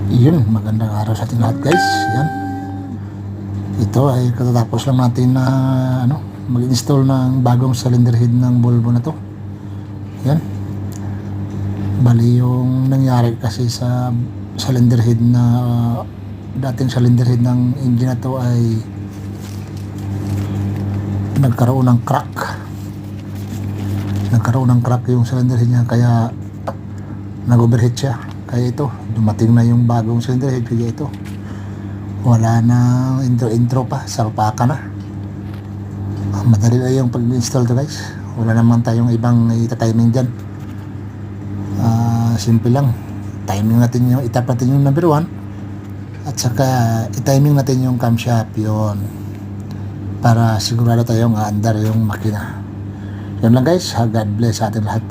Yun, magandang araw sa ating lahat guys. Yan. Ito ay katatapos lang natin na mag-install ng bagong cylinder head ng Volvo na to. Yan. Bali yung nangyari kasi sa cylinder head na dating cylinder head ng engine na to ay nagkaroon ng crack. Nagkaroon ng crack yung cylinder head niya kaya nag-overheat siya. Kaya ito, dumating na yung bagong cylinder head. Kaya ito, wala na intro pa, salpaka na. Madali na yung pag-install to guys. Wala naman tayong ibang ita-timing dyan. Simple lang, timing natin yung, itap natin yung number 1 at saka i-timing natin yung camshaft yun para sigurado tayong aandar yung makina. Yan lang guys, God bless sa ating lahat.